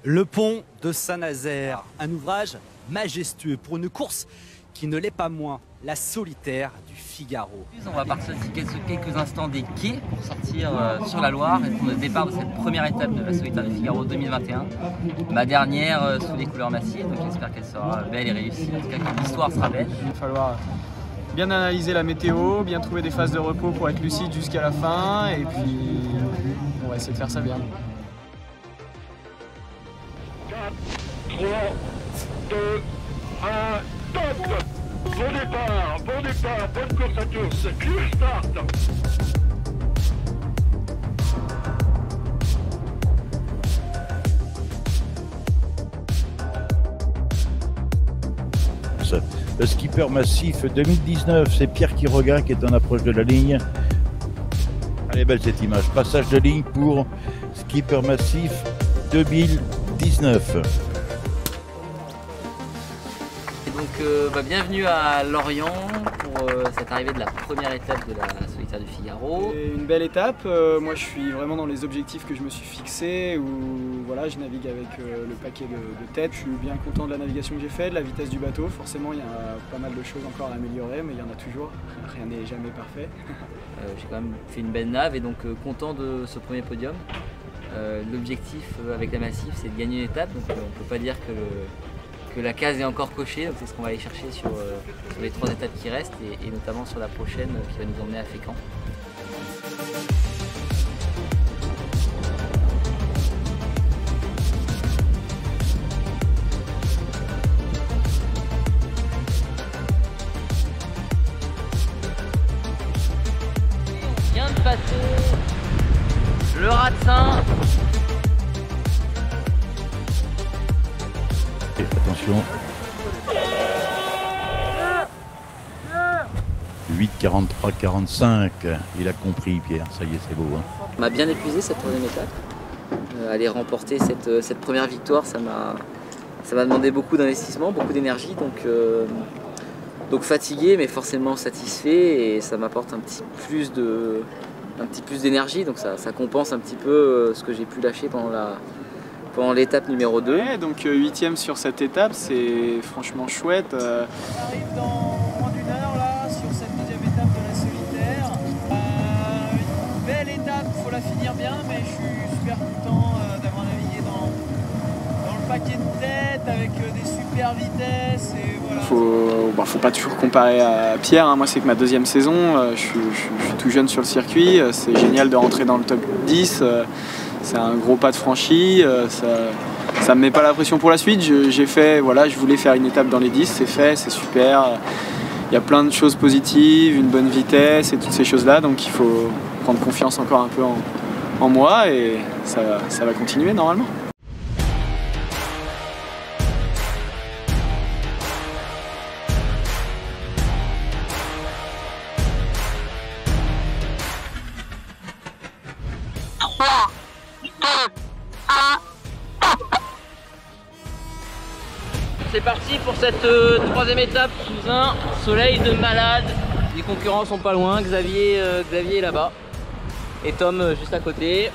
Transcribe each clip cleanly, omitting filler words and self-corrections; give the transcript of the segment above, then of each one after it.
Le pont de Saint-Nazaire, un ouvrage majestueux pour une course qui ne l'est pas moins, la solitaire du Figaro. On va partir quelques instants des quais pour sortir sur la Loire et pour le départ de cette première étape de la solitaire du Figaro 2021. Ma dernière sous les couleurs massives, donc j'espère qu'elle sera belle et réussie, en tout cas que l'histoire sera belle. Il va falloir bien analyser la météo, bien trouver des phases de repos pour être lucide jusqu'à la fin et puis on va essayer de faire ça bien. 4, 3, 2, 1, top! Bon départ, bonne course à tous, clear start! Le skipper massif 2019, c'est Pierre Quiroga qui est en approche de la ligne. Elle est belle cette image. Passage de ligne pour skipper massif 2019. Et donc bienvenue à Lorient pour cette arrivée de la première étape de la solitaire du Figaro. C'est une belle étape, moi je suis vraiment dans les objectifs que je me suis fixés où voilà, je navigue avec le paquet de tête. Je suis bien content de la navigation que j'ai faite, de la vitesse du bateau. Forcément il y a pas mal de choses encore à améliorer mais il y en a toujours, rien n'est jamais parfait. J'ai quand même fait une belle nave et donc content de ce premier podium. L'objectif avec la Massif c'est de gagner une étape, donc on ne peut pas dire que la case est encore cochée, donc c'est ce qu'on va aller chercher sur les 3 étapes qui restent et notamment sur la prochaine qui va nous emmener à Fécamp. On vient de passer le Ratsin. Attention. 8,43,45. Il a compris, Pierre. Ça y est, c'est beau. Hein. On m'a bien épuisé cette troisième étape. Aller remporter cette première victoire, ça m'a demandé beaucoup d'investissement, beaucoup d'énergie. Donc fatigué, mais forcément satisfait. Et ça m'apporte un petit plus d'énergie. Donc ça compense un petit peu ce que j'ai pu lâcher pendant l'étape numéro 2. Ouais, donc 8e sur cette étape, c'est franchement chouette. On arrive dans moins d'une heure là sur cette deuxième étape de la solitaire. Une belle étape, il faut la finir bien, mais je suis super content d'avoir navigué dans le paquet de tête avec des super vitesses. Et voilà. Faut pas toujours comparer à Pierre, hein. Moi c'est que ma deuxième saison, je suis tout jeune sur le circuit, c'est génial de rentrer dans le top 10. C'est un gros pas de franchi, ça me met pas la pression pour la suite. Je voulais faire une étape dans les 10, c'est fait, c'est super. Il y a plein de choses positives, une bonne vitesse et toutes ces choses-là, donc il faut prendre confiance encore un peu en moi et ça va continuer normalement. C'est parti pour cette troisième étape sous un soleil de malade. Les concurrents sont pas loin, Xavier est là-bas et Tom juste à côté.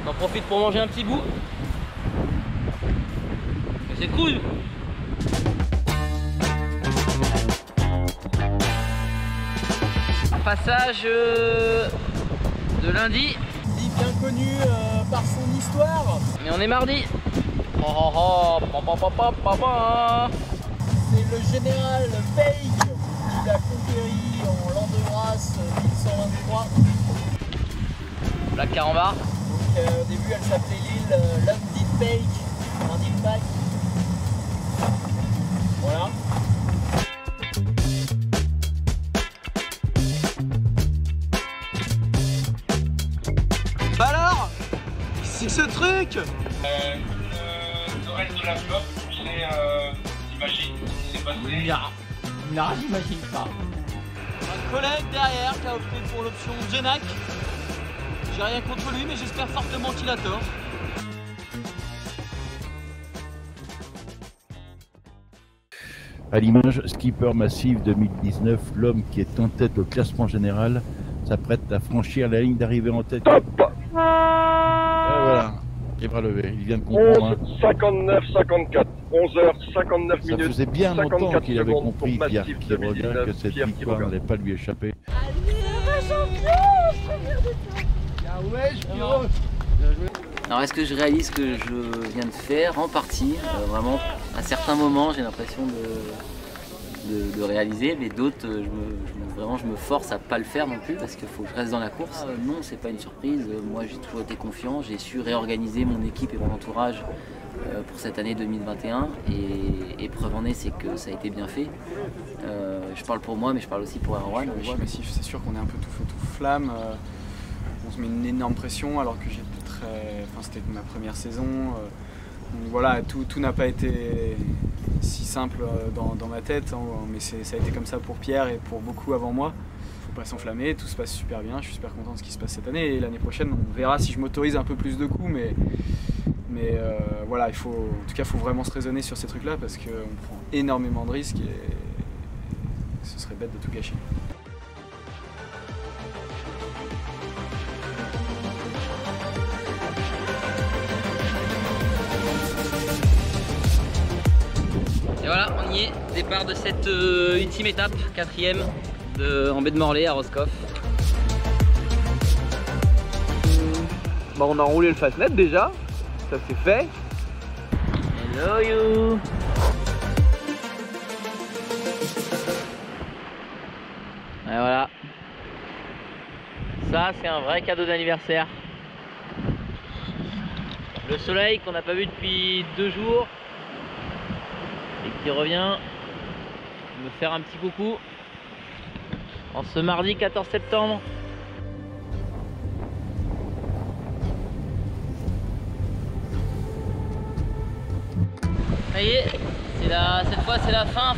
On en profite pour manger un petit bout. C'est cool. Passage de lundi. Bien connu par son histoire. Mais on est mardi. C'est le général Page qui l'a conquéri en l'an de grâce 1123. Black Carambar. Donc au début elle s'appelait l'île Lundin Page, Lundin Page. Voilà. Bah alors, c'est ce truc? Le reste de la flotte, tu sais, imagine ce qui s'est passé. Non, j'imagine pas. Un collègue derrière qui a opté pour l'option Genac. J'ai rien contre lui, mais j'espère fortement qu'il a tort. À l'image, skipper massif 2019, l'homme qui est en tête au classement général s'apprête à franchir la ligne d'arrivée en tête. Et voilà. Et bras levés, il vient de comprendre. Hein. 59-54. 11h59 Ça minutes. faisait bien longtemps qu'il avait compris, Pierre Massif Quiroga, 2019, que cette Pierre victoire Quiroga. n'allait pas lui échapper. Alors est-ce que je réalise ce que je viens de faire? En partie, vraiment. À certains moments, j'ai l'impression de réaliser, mais d'autres, vraiment, je me force à pas le faire non plus parce qu'il faut que je reste dans la course. Non, c'est pas une surprise. Moi, j'ai toujours été confiant. J'ai su réorganiser mon équipe et mon entourage pour cette année 2021. Et preuve en est, c'est que ça a été bien fait. Je parle pour moi, mais je parle aussi pour Erwan. Je suis massif, c'est sûr qu'on est un peu tout feu tout flamme. On se met une énorme pression alors que c'était ma première saison. Donc voilà, tout n'a pas été si simple dans ma tête, hein, mais ça a été comme ça pour Pierre et pour beaucoup avant moi. Faut pas s'enflammer, tout se passe super bien, je suis super content de ce qui se passe cette année et l'année prochaine on verra si je m'autorise un peu plus de coups, mais voilà, en tout cas il faut vraiment se raisonner sur ces trucs là parce qu'on prend énormément de risques et ce serait bête de tout gâcher. Et voilà, on y est, départ de cette ultime étape, 4e en baie de Morlaix à Roscoff. Bah on a enroulé le Fastnet déjà, ça c'est fait. Hello you. Et voilà. Ça c'est un vrai cadeau d'anniversaire. Le soleil qu'on n'a pas vu depuis 2 jours. Et qui revient me faire un petit coucou en ce mardi 14 septembre. Ça y est, cette fois c'est la fin.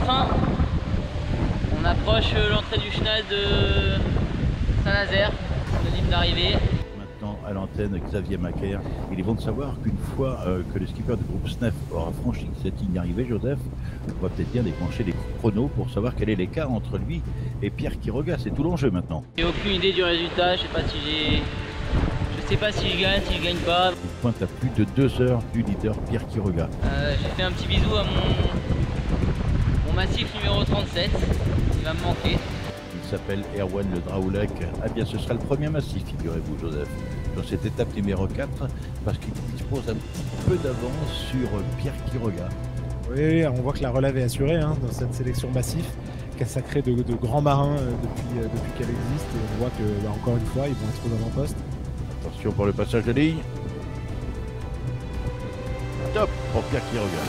On approche l'entrée du chenal de Saint-Nazaire, le libre d'arrivée. Maintenant à l'antenne Xavier Macaire. Il est bon de savoir qu'une fois que le skipper du groupe SNEF aura franchi cette ligne d'arrivée, Joseph, on va peut-être bien déclencher les chronos pour savoir quel est l'écart entre lui et Pierre Quiroga. C'est tout l'enjeu maintenant. J'ai aucune idée du résultat, je sais pas si je gagne pas. Il pointe à plus de 2 heures du leader Pierre Quiroga. J'ai fait un petit bisou à mon massif numéro 37, il va me manquer. Il s'appelle Erwan Le Draoulec. Ah bien, ce sera le premier massif, figurez-vous, Joseph, dans cette étape numéro 4, parce qu'il dispose un petit peu d'avance sur Pierre Quiroga. Oui, on voit que la relève est assurée hein, dans cette sélection massif qui a sacré de grands marins depuis qu'elle existe. Et on voit que, encore une fois, ils vont être aux avant-postes. Attention pour le passage de ligne. Top pour Pierre Quiroga.